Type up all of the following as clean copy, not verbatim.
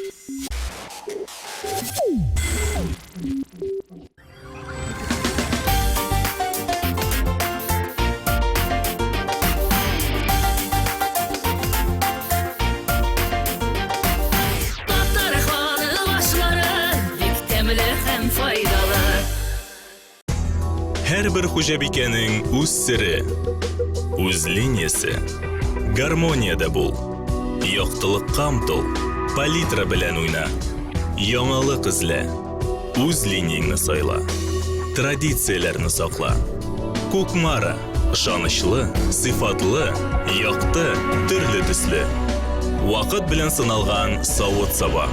Her bir hujabikening o'z siri, o'z liniyasi. Garmoniyada bo'l. Yoqtiliqqa umtul. Palitra bilan o'yna. Yangilik izla. O'z liniyangni sayla. Traditsiyalarni saqla. Ko'kmara, ishonchli, sifatli, yoqti, turli tusli. Vaqt bilan sinalgan sovut saba.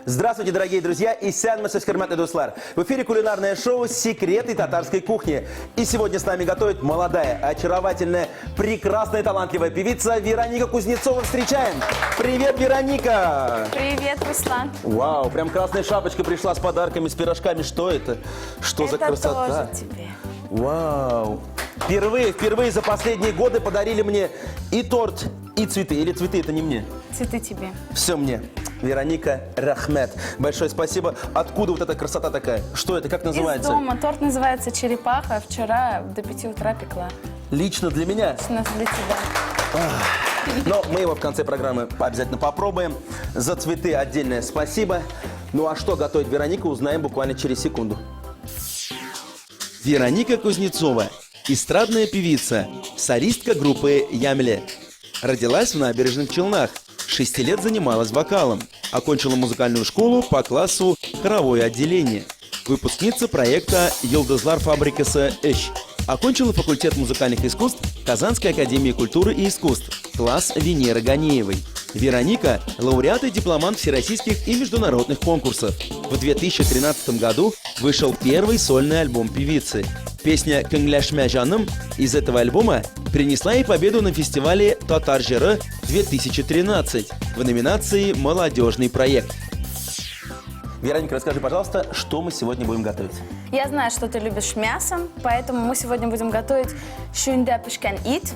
Здравствуйте, дорогие друзья, и сянмасы скерматный дуслар. В эфире кулинарное шоу «Секреты татарской кухни». И сегодня с нами готовит молодая, очаровательная, прекрасная, талантливая певица Вероника Кузнецова. Встречаем! Привет, Вероника! Привет, Руслан. Вау, прям красная шапочка пришла с подарками, с пирожками. Что это? Что за красота? Это тоже тебе. Вау! Впервые за последние годы подарили мне и торт, и цветы. Или цветы это не мне? Цветы тебе. Все мне. Вероника Рахмет. Большое спасибо. Откуда вот эта красота такая? Что это? Как называется? Из дома. Торт называется «Черепаха». Вчера до 5 утра пекла. Лично для меня? Лично для тебя. Но мы его в конце программы обязательно попробуем. За цветы отдельное спасибо. Ну а что готовит Вероника, узнаем буквально через секунду. Вероника Кузнецова. Эстрадная певица. Солистка группы «Ямле». Родилась в Набережных Челнах. 6 лет занималась вокалом. Окончила музыкальную школу по классу хоровое отделение. Выпускница проекта «Йылдызлар фабрикасы Эш». Окончила факультет музыкальных искусств Казанской академии культуры и искусств. Класс Венеры Ганеевой. Вероника – лауреат и дипломант всероссийских и международных конкурсов. В 2013 году вышел первый сольный альбом певицы. Песня «Кыңляшмя жаным» из этого альбома принесла ей победу на фестивале «Татар жыры» 2013 в номинации «Молодежный проект». Вероника, расскажи, пожалуйста, что мы сегодня будем готовить? Я знаю, что ты любишь мясо, поэтому мы сегодня будем готовить «Шунда пешкан ит».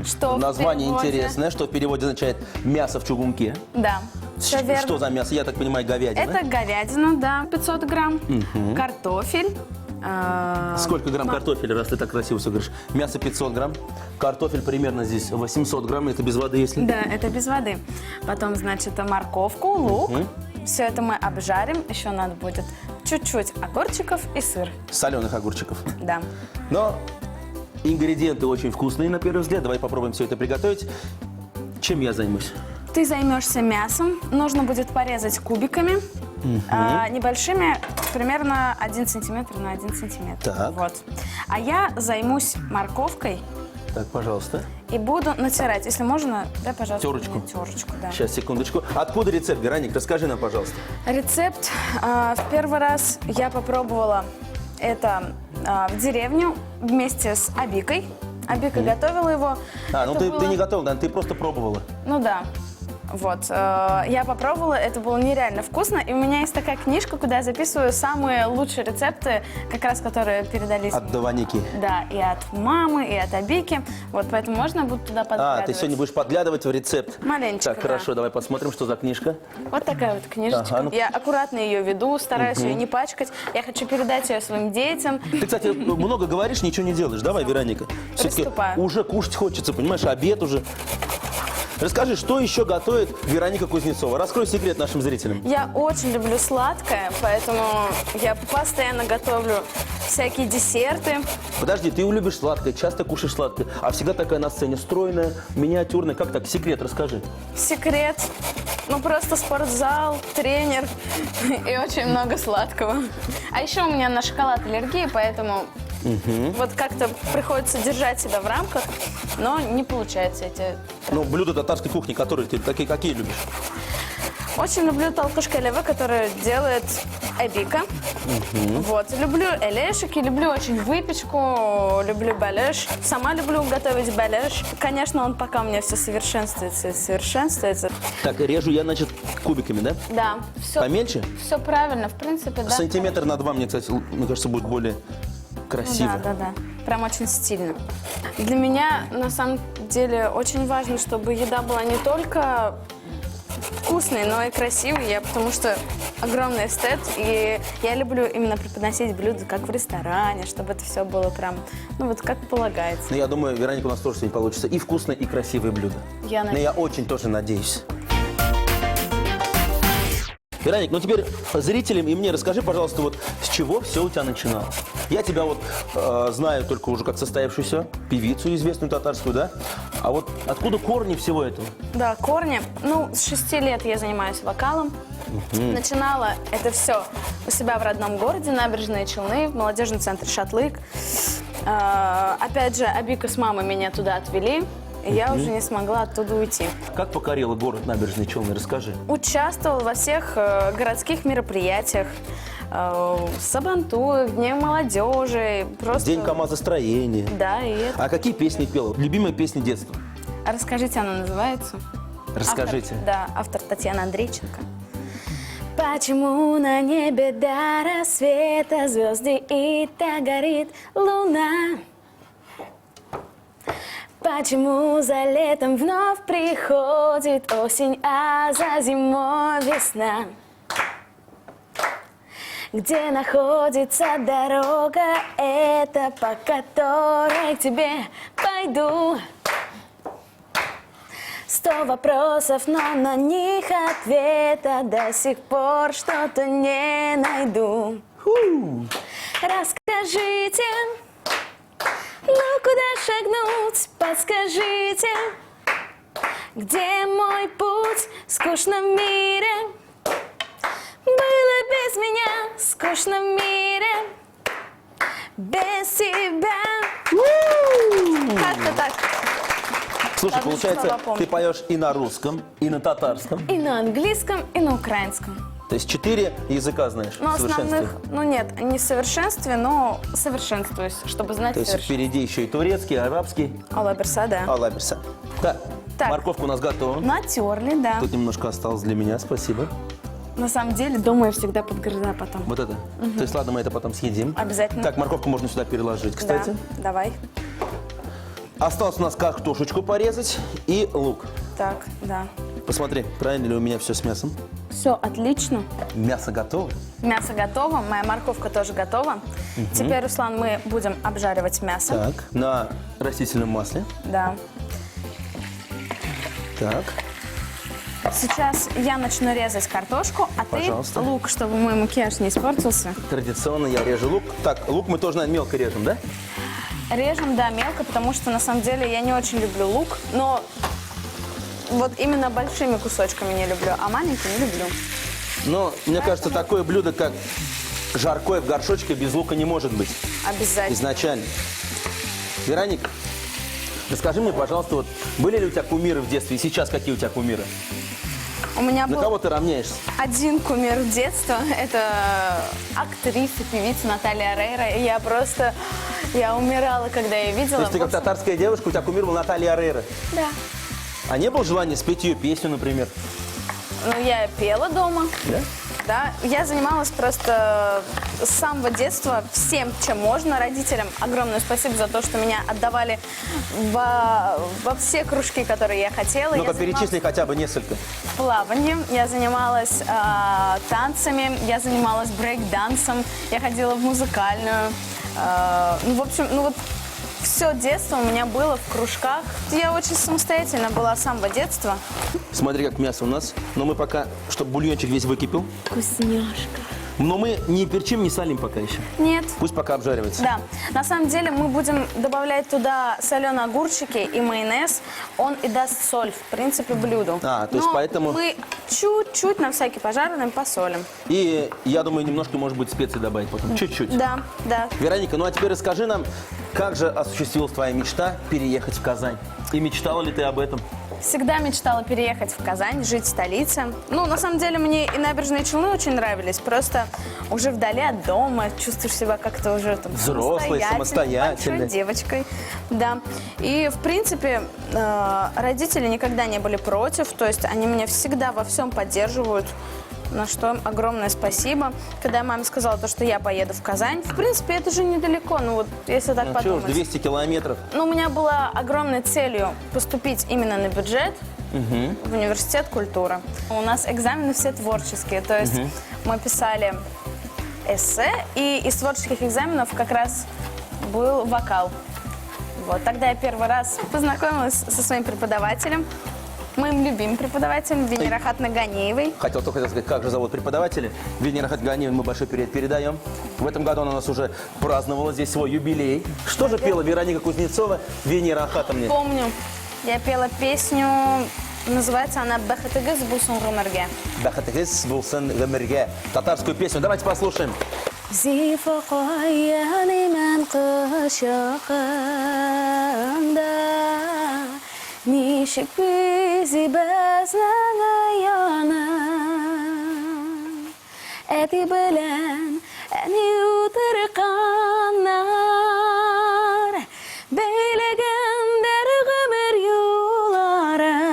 Что название интересное, что в переводе означает «мясо в чугунке». Да, все верно. Что за мясо? Я так понимаю, говядина. Это говядина, да, 500 грамм, картофель. Сколько грамм картофеля, раз ты так красиво все говоришь? Мясо 500 грамм, картофель примерно здесь 800 грамм, это без воды, если? Да, это без воды. Потом, значит, морковку, лук. Все это мы обжарим. Еще надо будет чуть-чуть огурчиков и сыр. Соленых огурчиков. Да. Но ингредиенты очень вкусные, на первый взгляд. Давай попробуем все это приготовить. Чем я займусь? Ты займешься мясом. Нужно будет порезать кубиками. Небольшими, примерно 1 сантиметр на 1 сантиметр. Так. Вот. А я займусь морковкой. Так, пожалуйста. И буду натирать. Если можно, дай, пожалуйста, Терочку. мне терочку. Да. Сейчас, секундочку. Откуда рецепт, Вероник? Расскажи нам, пожалуйста. Рецепт в первый раз я попробовала это в деревню вместе с Абикой. Абика готовила его. Ну ты не готовила, да? Ты просто пробовала. Ну да. Вот, я попробовала, это было нереально вкусно, и у меня есть такая книжка, куда я записываю самые лучшие рецепты, как раз которые передались От Даваники. Да, и от мамы, и от Абики, вот, поэтому можно я буду туда подглядывать. Ты сегодня будешь подглядывать в рецепт? Маленечко, Так, хорошо, давай посмотрим, что за книжка. Вот такая вот книжечка. Ага, ну... Я аккуратно ее веду, стараюсь ее не пачкать, я хочу передать ее своим детям. Ты, кстати, много говоришь, ничего не делаешь. Давай, Вероника. Все-таки уже кушать хочется, понимаешь, обед уже. Расскажи, что еще готовит Вероника Кузнецова? Раскрой секрет нашим зрителям. Я очень люблю сладкое, поэтому я постоянно готовлю всякие десерты. Подожди, ты любишь сладкое, часто кушаешь сладкое, а всегда такая на сцене стройная, миниатюрная. Как так? Секрет расскажи. Секрет? Ну, просто спортзал, тренер и очень много сладкого. А еще у меня на шоколад аллергия, поэтому... Вот как-то приходится держать себя в рамках, но не получается эти... Ну, блюда татарской кухни, которые ты какие любишь? Очень люблю толкушкалевы, которую делает Абика. Вот. Люблю элешики, люблю очень выпечку, люблю балеш. Сама люблю готовить балеш. Конечно, он пока у меня все совершенствуется и совершенствуется. Так, режу я, значит, кубиками, да? Да. Все, Помельче? Все правильно, в принципе, да. Сантиметр на 2, мне, кстати, мне кажется, будет более Красиво. Да. Прям очень стильно. Для меня, на самом деле, очень важно, чтобы еда была не только вкусной, но и красивой, потому что огромный эстет, и я люблю именно преподносить блюда, как в ресторане, чтобы это все было прям, ну вот как полагается. Но я думаю, Вероника, у нас тоже сегодня получится и вкусное, и красивое блюдо. Я Но надеюсь. я очень тоже надеюсь. Вероник, ну теперь зрителям и мне расскажи, пожалуйста, вот с чего все у тебя начиналось. Я тебя вот знаю только уже как состоявшуюся певицу известную татарскую, да? А вот откуда корни всего этого? Да, корни. Ну, с 6 лет я занимаюсь вокалом. Начинала это все у себя в родном городе, Набережные Челны, в молодежном центре «Шатлык». Опять же, Абика с мамой меня туда отвели, и я уже не смогла оттуда уйти. Как покорила город Набережные Челны? Расскажи. Участвовала во всех городских мероприятиях, сабантуях, Дне молодежи. Просто... День КамАЗостроения. Да, и это. А какие песни пела? Любимые песни детства? Расскажите, она называется? Расскажите. Автор Татьяна Андрейченко. Почему на небе до рассвета звезды и так горит луна? Почему за летом вновь приходит осень, а за зимой весна? Где находится дорога эта, по которой к тебе пойду? 100 вопросов, но на них ответа до сих пор что-то не найду. Расскажите, ну куда шагнуть, подскажите, где мой путь в скучном мире? Было без меня в скучном мире, без тебя. Как-то так. Слушай, Ладно, получается, слова помню. ты поешь и на русском, и на татарском. И на английском, и на украинском. То есть 4 языка знаешь Но в совершенстве. основных, ну нет, не в совершенстве, но совершенствуюсь, чтобы знать То есть совершенство. впереди еще и турецкий, и арабский. Алла Берса, да. Алла Берса. Так, Так. морковка у нас готова. Натерли, да. Тут немножко осталось для меня, спасибо. На самом деле, дома я всегда подгрызаю потом. Вот это. То есть, ладно, мы это потом съедим. Обязательно. Так, морковку можно сюда переложить, кстати. Да, давай. Осталось у нас картошечку порезать и лук. Так, да. Посмотри, правильно ли у меня все с мясом. Все отлично. Мясо готово. Мясо готово, моя морковка тоже готова. Теперь, Руслан, мы будем обжаривать мясо. Так, на растительном масле. Да. Так, Сейчас я начну резать картошку, а Пожалуйста. ты лук, чтобы мой макияж не испортился. традиционно я режу лук. Так, лук мы тоже, наверное, мелко режем, да? Режем, да, мелко, потому что на самом деле я не очень люблю лук, но вот именно большими кусочками не люблю, а маленькими люблю. Но мне кажется, такое блюдо, как жаркое в горшочке, без лука не может быть Обязательно. изначально. Вероника, расскажи мне, пожалуйста, вот были ли у тебя кумиры в детстве и сейчас какие у тебя кумиры? У меня На был кого ты равняешься? один кумир детства, это актриса, певица Наталья Орейро, и я умирала, когда я видела. То есть ты В как общем, татарская девушка, у тебя кумир был Наталья Орейро. Да. А не было желания спеть ее песню, например? Ну, я пела дома. Да? Да, я занималась просто с самого детства всем, чем можно. Родителям огромное спасибо за то, что меня отдавали во все кружки, которые я хотела. Ну-ка, Я занималась перечисли хотя бы несколько. плаванием, я занималась танцами, я занималась брейк-дансом, я ходила в музыкальную. Ну, в общем, ну вот все детство у меня было в кружках. Я очень самостоятельно была с самого детства. Смотри, как мясо у нас. Но мы пока, чтобы бульончик весь выкипел. Вкусняшка. Но мы не перчим, не солим пока еще. Нет. Пусть пока обжаривается. Да, на самом деле мы будем добавлять туда соленые огурчики и майонез. Он и даст соль, в принципе, блюду. А, то есть Но поэтому- мы чуть-чуть на всякий пожарный посолим. И я думаю, немножко, может быть, специй добавить потом. Чуть-чуть. Да, да. Вероника, ну а теперь расскажи нам, как же осуществилась твоя мечта переехать в Казань? И мечтала ли ты об этом? Всегда мечтала переехать в Казань, жить в столице. Ну, на самом деле, мне и Набережные Челны очень нравились. Просто уже вдали от дома, чувствуешь себя как-то уже там Взрослой, самостоятельной. большой девочкой. Да. И, в принципе, родители никогда не были против. То есть они меня всегда во всем поддерживают. на что им огромное спасибо. Когда я маме сказала, то, что я поеду в Казань, в принципе, это же недалеко, ну вот, если так Ну, чё уж, подумать. 200 километров. Но у меня была огромной целью поступить именно на бюджет в университет культуры. У нас экзамены все творческие, то есть мы писали эссе, и из творческих экзаменов как раз был вокал. Вот, тогда я первый раз познакомилась со своим преподавателем, моим любимым преподавателем Венера Хатнаганиевой. Хотел сказать, как же зовут преподавателя. Венера Хатганиевой мы большой привет передаем. В этом году она у нас уже праздновала здесь свой юбилей. Что же пела Вероника Кузнецова Венера Ахатовна? Помню, я пела песню, называется она «Бахатыгыз булсын гомерге». Бахатыгыз булсын гомерге. Татарскую песню. Давайте послушаем. Зифа қаяны мән қышықында Нишік бізі бәзнің аяның Әті білән әні ұтырқанар Бәйлігіндер ғымыр юларын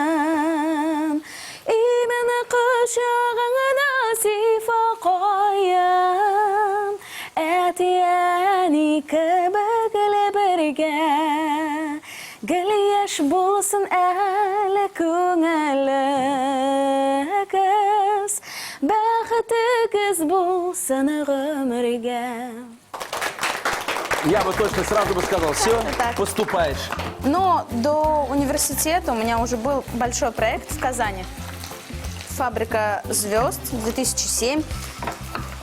Имен қышығыңына зифа қаян Әтияни кебегілі бірге Гіл еш болсын әлі көңілі кіз Бақыты кіз болсын ғымырге. Я бы точно сразу бы сказал, все, Так. поступаешь. Но до университета у меня уже был большой проект в Казани. «Фабрика звезд» 2007.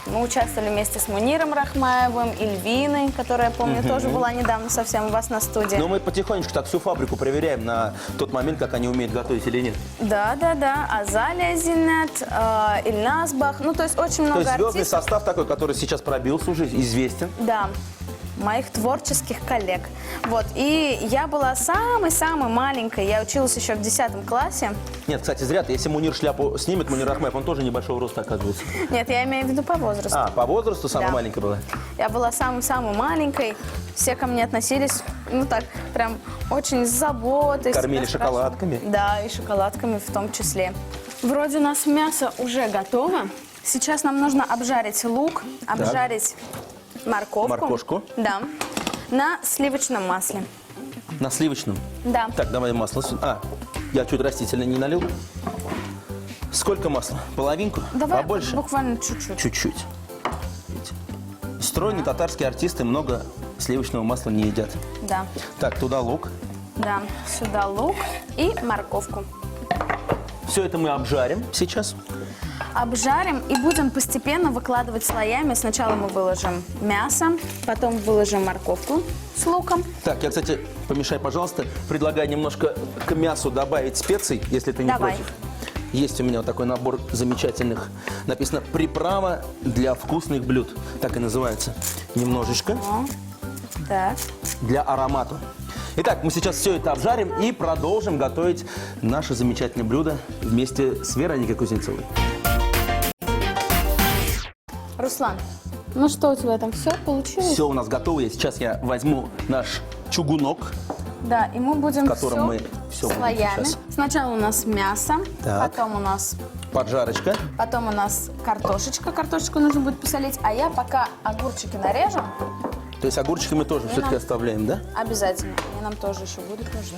Мы участвовали вместе с Муниром Рахмаевым, Ильвиной, которая, помню, тоже была недавно совсем у вас на студии. Но мы потихонечку так всю фабрику проверяем на тот момент, как они умеют готовить или нет. Да. Азалия Зинет, Ильназ Бах. Ну, то есть очень То много есть звездный артистов. состав такой, который сейчас пробился уже, известен. Да, моих творческих коллег. Вот, и я была самой-самой маленькой. Я училась еще в 10 классе. Нет, кстати, зря ты. Если Мунир шляпу снимет, Мунир Рахмаев, он тоже небольшого роста, оказывается. Нет, я имею в виду по возрасту. А, по возрасту самая Да. маленькая была? Я была самой-самой маленькой. Все ко мне относились, ну так, прям очень с заботой. Кормили всегда спрашивали. шоколадками? Да, и шоколадками в том числе. Вроде у нас мясо уже готово. Сейчас нам нужно обжарить лук, обжарить морковку. Моркошку. Да. На сливочном масле. На сливочном? Да. Так, давай масло. А, я чуть растительное не налил. Сколько масла? Половинку? Давай Побольше? буквально чуть-чуть. Чуть-чуть. Стройные татарские артисты много сливочного масла не едят. Да. Так, туда лук. Да. Сюда лук и морковку. Все это мы обжарим сейчас. Обжарим и будем постепенно выкладывать слоями. Сначала мы выложим мясо, потом выложим морковку с луком. Так, я, кстати, помешай, пожалуйста. Предлагаю немножко к мясу добавить специй, если ты не Давай. против. Есть у меня вот такой набор замечательных. Написано «Приправа для вкусных блюд». Так и называется. Немножечко Так. для аромата. Итак, мы сейчас все это обжарим и продолжим готовить наше замечательное блюдо вместе с Вероникой Кузнецовой. Руслан, ну что у тебя там все получилось? Все у нас готово. Сейчас я возьму наш чугунок. Да, и мы будем В котором мы всё будем слоями. сейчас. Сначала у нас мясо, Так. потом у нас картошечка. Картошечку нужно будет посолить, а я пока огурчики нарежу. То есть огурчики мы тоже все-таки нам- оставляем, да? Обязательно. Они нам тоже еще будут нужны.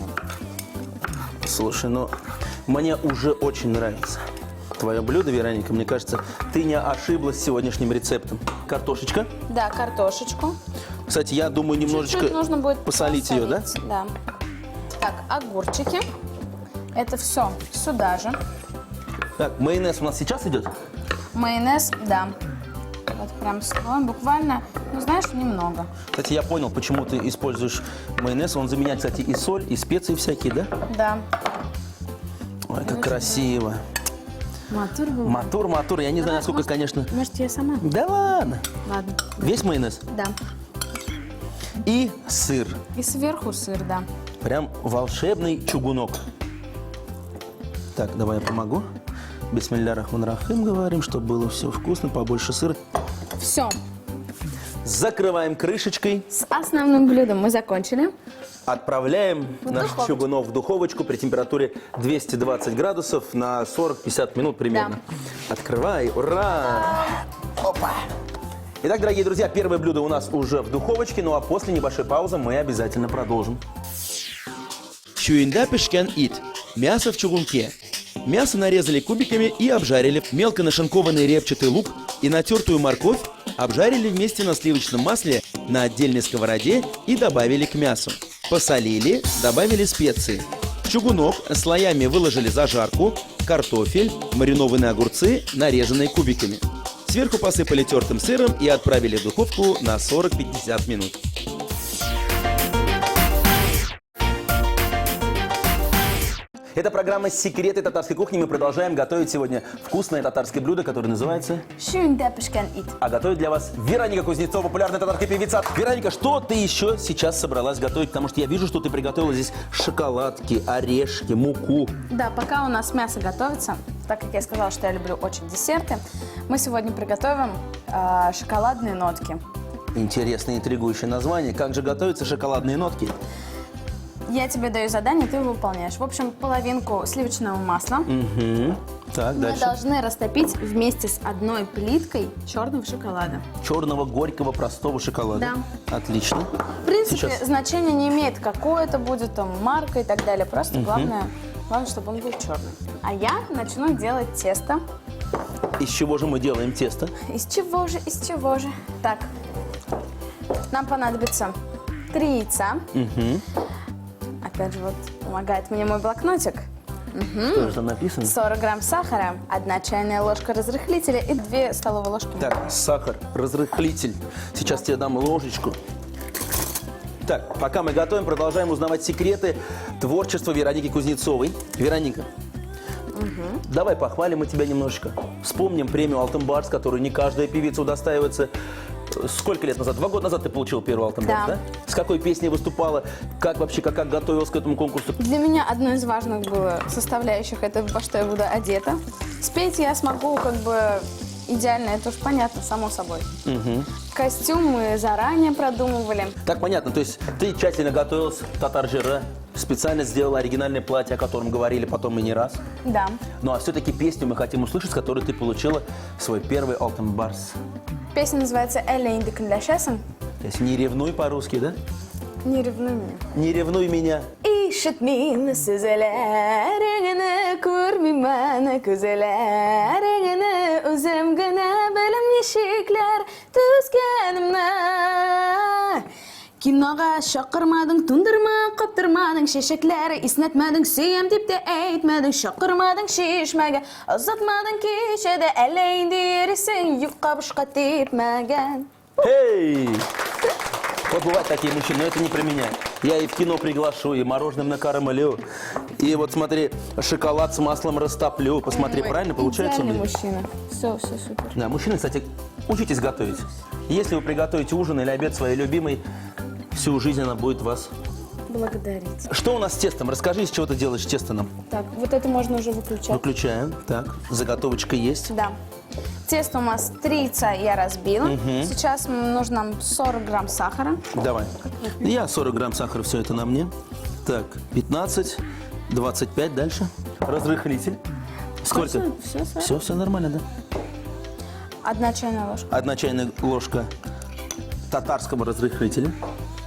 Слушай, ну, мне уже очень нравится твое блюдо, Вероника. Мне кажется, ты не ошиблась с сегодняшним рецептом. Картошечка. Да, картошечку. Кстати, я думаю, немножечко Чуть-чуть нужно будет посолить ее, да? Да. Так, огурчики. Это все сюда же. Так, майонез у нас сейчас идет? Майонез, да. Вот прям слоем, буквально, ну знаешь, немного. Кстати, я понял, почему ты используешь майонез. Он заменяет, кстати, и соль, и специи всякие, да? Да. Ой, как красиво. Матур был. Матур. Я не знаю, насколько, конечно... Может, я сама? Да ладно. Ладно. Весь майонез. Да. И сыр. И сверху сыр, да. Прям волшебный чугунок. Так, давай я помогу. Бисмилля рахман рахим говорим, чтобы было все вкусно, побольше сыра. Все. закрываем крышечкой, С основным блюдом мы закончили. отправляем наш духовочку. чугунок в духовочку при температуре 220 градусов на 40-50 минут примерно. Открывай, ура! Опа! Итак, дорогие друзья, первое блюдо у нас уже в духовочке, ну а после небольшой паузы мы обязательно продолжим. Чуинда пешкен ит. Мясо в чугунке. Мясо нарезали кубиками и обжарили. Мелко нашинкованный репчатый лук и натертую морковь обжарили вместе на сливочном масле на отдельной сковороде и добавили к мясу. Посолили, добавили специи. В чугунок слоями выложили зажарку, картофель, маринованные огурцы, нарезанные кубиками. Сверху посыпали тертым сыром и отправили в духовку на 40-50 минут. Это программа «Секреты татарской кухни». Мы продолжаем готовить сегодня вкусное татарское блюдо, которое называется... Чуинда пешкен ит. А готовит для вас Вероника Кузнецова, популярная татарская певица. Вероника, что ты еще сейчас собралась готовить? Потому что я вижу, что ты приготовила здесь шоколадки, орешки, муку. Да, пока у нас мясо готовится, так как я сказала, что я люблю очень десерты, мы сегодня приготовим шоколадные нотки. Интересное, интригующее название. Как же готовятся шоколадные нотки? Я тебе даю задание, ты его выполняешь. В общем, половинку сливочного масла Так, мы дальше. должны растопить вместе с одной плиткой черного шоколада. Черного, горького, простого шоколада. Да. Отлично. В принципе, Сейчас. значение не имеет, какой это будет, там, марка и так далее. Просто главное, чтобы он был черный. А я начну делать тесто. Из чего же мы делаем тесто? Из чего же, из чего же? Так, нам понадобится 3 яйца. Опять же, вот помогает мне мой блокнотик. Что же там написано? 40 грамм сахара, 1 чайная ложка разрыхлителя и 2 столовые ложки муки. Так, сахар, разрыхлитель. Сейчас тебе дам ложечку. Так, пока мы готовим, продолжаем узнавать секреты творчества Вероники Кузнецовой. Вероника, давай похвалим мы тебя немножечко. Вспомним премию «Алтын барс», которую не каждая певица удостаивается. Сколько лет назад? 2 года назад ты получил первый «Алтын барс», Да. да? С какой песней выступала? Как вообще, как готовилась к этому конкурсу? Для меня одной из важных было составляющих это во что я буду одета. Спеть я смогу как бы идеально, это уж понятно, само собой. Костюм мы заранее продумывали. Так, понятно, то есть ты тщательно готовилась к татар-жире, специально сделала оригинальное платье, о котором говорили потом и не раз. Да. Ну а все-таки песню мы хотим услышать, с которой ты получила свой первый «Алтын барс». Песня называется «Эле инди күнләшәсең». То есть «Не ревнуй» по-русски, да? Не ревнуй меня. «Не ревнуй меня». Ишетмим сүзләреңне, күрмим күзләреңне, үзем генә белем ничекләр түзгәнемне. Кинога шакырмадың, тундырма, каптырмадың, шешекләре иснәтмәдең, сөям дип тә әйтмәдең, шакырмадың шишмәгә, озатмадың кичәдә, әллә инде йөрисең, юкка бушка типмәгән. Эй! Вот бывают такие мужчины, но это не про меня. Я и в кино приглашу, и мороженым накормлю, и вот смотри, шоколад с маслом растоплю. Посмотри, правильно получается у Идеальный меня? мужчина. Все супер. Да, мужчины, кстати, учитесь готовить. Если вы приготовите ужин или обед своей любимой, всю жизнь она будет вас... Благодарить. Что у нас с тестом? Расскажи, из чего ты делаешь тесто нам. Так, вот это можно уже выключать. Выключаем. Так, заготовочка есть. Да. Тесто у нас 3 яйца я разбила. Сейчас нужно нам 40 грамм сахара. Давай. Я 40 грамм сахара, все это на мне. Так, 15, 25, дальше. Разрыхлитель. Сколько? Все нормально, да? 1 чайная ложка. 1 чайная ложка татарского разрыхлителя.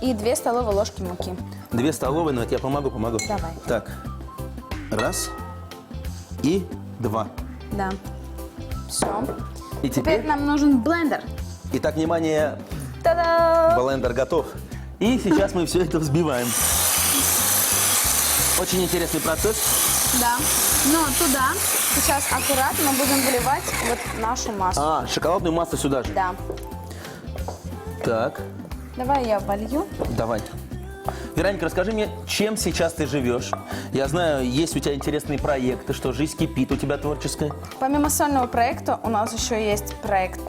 И 2 столовые ложки муки. 2 столовые, но это я помогу. Давай. Так, 1 и 2. Да. Все. И Теперь теперь... нам нужен блендер. Итак, внимание, Та-да! блендер готов. И сейчас мы все это взбиваем. Очень интересный процесс. Да. Но туда сейчас аккуратно будем выливать вот нашу массу. А, шоколадную массу сюда же. Да. Так, Давай я волью. давай. Вероника, расскажи мне, чем сейчас ты живешь? Я знаю, есть у тебя интересные проекты, что жизнь кипит у тебя творческая. Помимо сольного проекта у нас еще есть проект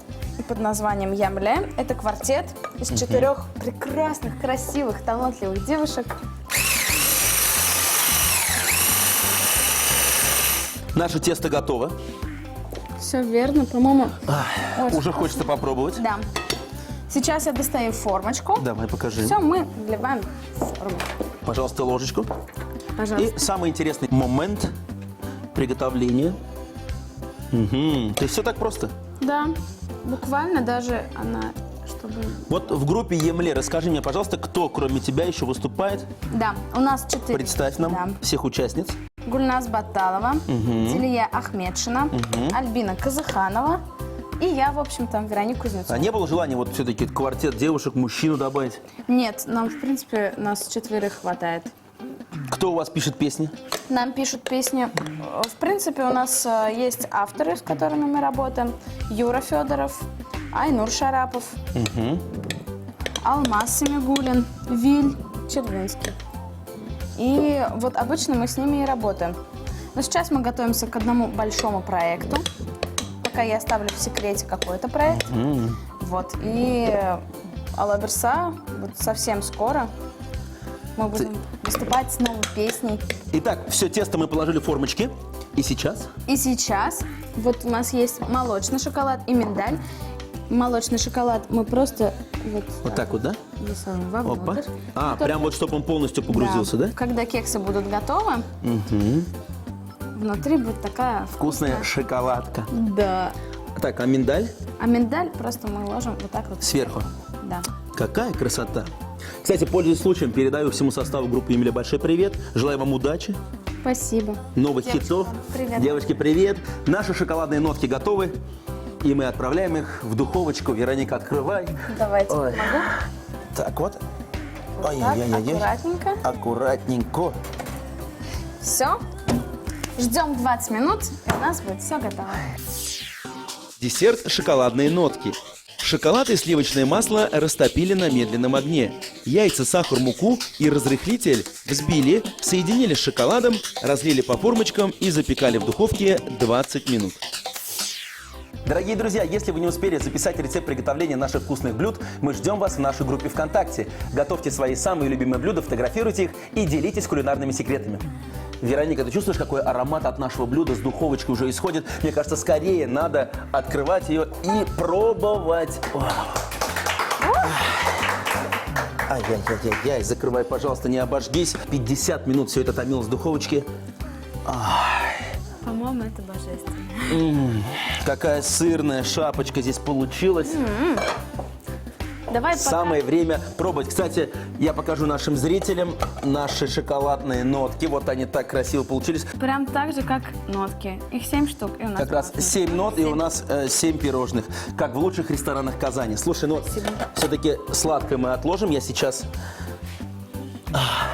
под названием «Ямле». Это квартет из 4 прекрасных, красивых, талантливых девушек. Наше тесто готово. Все верно, по-моему. Уже хочется попробовать. Да. Сейчас я достаю формочку. Давай, покажи. Все, мы вливаем в форму. Пожалуйста, ложечку. Пожалуйста. И самый интересный момент приготовления. Угу. То есть все так просто? Да, буквально даже она, чтобы... Вот в группе Емле расскажи мне, пожалуйста, кто кроме тебя еще выступает? Да, у нас 4. Представь нам Да. всех участниц. Гульназ Баталова, Тилия Ахмедшина, Альбина Казаханова и я, в общем-то, Вероника Кузнецова. А не было желания вот все-таки квартет девушек, мужчину добавить? Нет, нам, в принципе, нас 4 хватает. Кто у вас пишет песни? Нам пишут песни. В принципе, у нас есть авторы, с которыми мы работаем. Юра Федоров, Айнур Шарапов, Алмаз Семигулин, Виль Червинский. И вот обычно мы с ними и работаем. Но сейчас мы готовимся к одному большому проекту. Пока я оставлю в секрете какой-то проект. Вот. И Алла Берса вот совсем скоро мы будем выступать с новой песней. Итак, все тесто мы положили в формочки. И сейчас? И сейчас вот у нас есть молочный шоколад и миндаль. Молочный шоколад мы просто Вот так вот, да? засовываем вовнутрь. Опа. А, прям вот чтобы он полностью погрузился, да? Когда кексы будут готовы, внутри будет такая Вкусная шоколадка. Да. Так, а миндаль А миндаль просто мы ложим вот так вот. сверху. Да. Какая красота. Кстати, пользуясь случаем, передаю всему составу группы Емеля большой привет. Желаю вам удачи, Спасибо. новых Девочки, хитов. привет. Девочки, привет. Наши шоколадные нотки готовы. И мы отправляем их в духовочку. Вероника, открывай. Давайте, Ой. помогу. Так вот. Так, Ой-ой-ой-ой. аккуратненько. Аккуратненько. Все. Ждем 20 минут, и у нас будет все готово. Десерт «Шоколадные нотки». Шоколад и сливочное масло растопили на медленном огне. Яйца, сахар, муку и разрыхлитель взбили, соединили с шоколадом, разлили по формочкам и запекали в духовке 20 минут. Дорогие друзья, если вы не успели записать рецепт приготовления наших вкусных блюд, мы ждем вас в нашей группе ВКонтакте. Готовьте свои самые любимые блюда, фотографируйте их и делитесь кулинарными секретами. Вероника, ты чувствуешь, какой аромат от нашего блюда с духовочки уже исходит? Мне кажется, скорее надо открывать ее и пробовать. Ай-яй-яй-яй, закрывай, пожалуйста, не обожгись. 50 минут все это томилось в духовочке. По-моему, это божественно. Какая сырная шапочка здесь получилась. Давай пока... Самое время пробовать. Кстати, я покажу нашим зрителям наши шоколадные нотки. Вот они так красиво получились. Прям так же, как нотки. Их 7 штук. И у нас Как раз 7 нот, и у нас 7 пирожных. Как в лучших ресторанах Казани. Слушай, ну все-таки сладкое мы отложим. Я сейчас...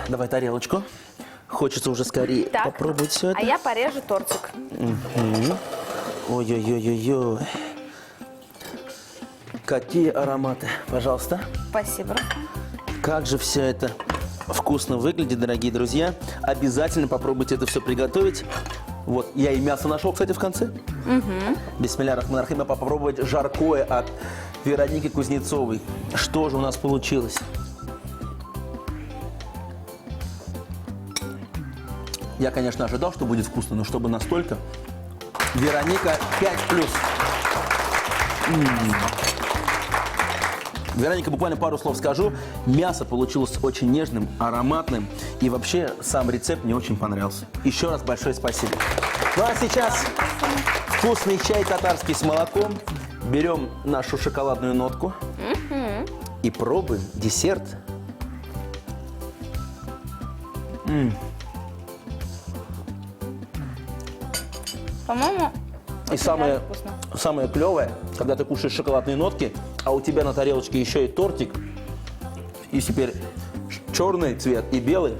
Давай тарелочку. Хочется уже скорее Так, попробовать все это. А я порежу тортик. Ой-ой-ой-ой-ой. Какие ароматы. Пожалуйста. Спасибо. Как же все это вкусно выглядит, дорогие друзья. Обязательно попробуйте это все приготовить. Вот, я и мясо нашел, кстати, в конце. Бисмилля рахман рахим. Попробовать жаркое от Вероники Кузнецовой. Что же у нас получилось? Я, конечно, ожидал, что будет вкусно, но чтобы настолько. Вероника 5+. Вероника, буквально пару слов скажу. Мясо получилось очень нежным, ароматным. И вообще сам рецепт мне очень понравился. Еще раз большое спасибо. Ну а сейчас вкусный чай татарский с молоком. Берем нашу шоколадную нотку и пробуем десерт. По-моему, И самое клевое, когда ты кушаешь шоколадные нотки, а у тебя на тарелочке еще и тортик, и теперь черный цвет и белый.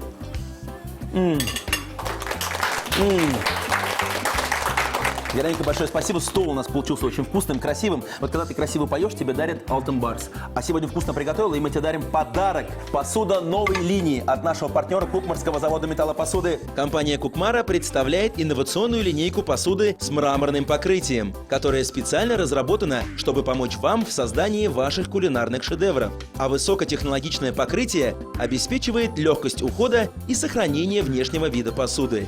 Вероника, большое спасибо. Стол у нас получился очень вкусным, красивым. Вот когда ты красиво поешь, тебе дарят Алтен Барс. А сегодня вкусно приготовила, и мы тебе дарим подарок. Посуда новой линии от нашего партнера Кукмарского завода металлопосуды. Компания Кукмара представляет инновационную линейку посуды с мраморным покрытием, которая специально разработана, чтобы помочь вам в создании ваших кулинарных шедевров. А высокотехнологичное покрытие обеспечивает легкость ухода и сохранение внешнего вида посуды.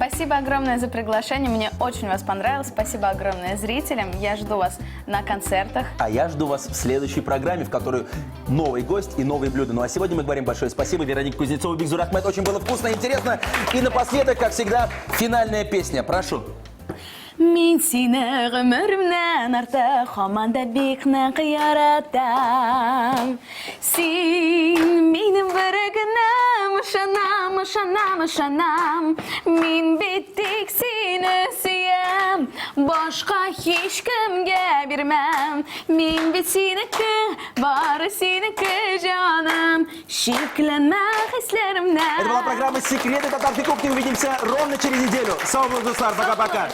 Спасибо огромное за приглашение. Мне очень вас понравилось. Спасибо огромное зрителям. Я жду вас на концертах. А я жду вас в следующей программе, в которой новый гость и новые блюда. Ну а сегодня мы говорим большое спасибо Веронике Кузнецовой, Бигзур Ахмед. Очень было вкусно и интересно. И напоследок, как всегда, финальная песня. Прошу. Min seni ömrümden artık hamanda bikne yaratam. Sen benim vargınam, şanam, şanam, şanam. Min bittik seni siyem, başka hiç kimge birmem. Min bit seneki, var seneki canım. Şiklenme hislerimden. Это была программа «Секреты татарской кухни». Увидимся ровно через неделю. Сау, Бузусар, пока-пока.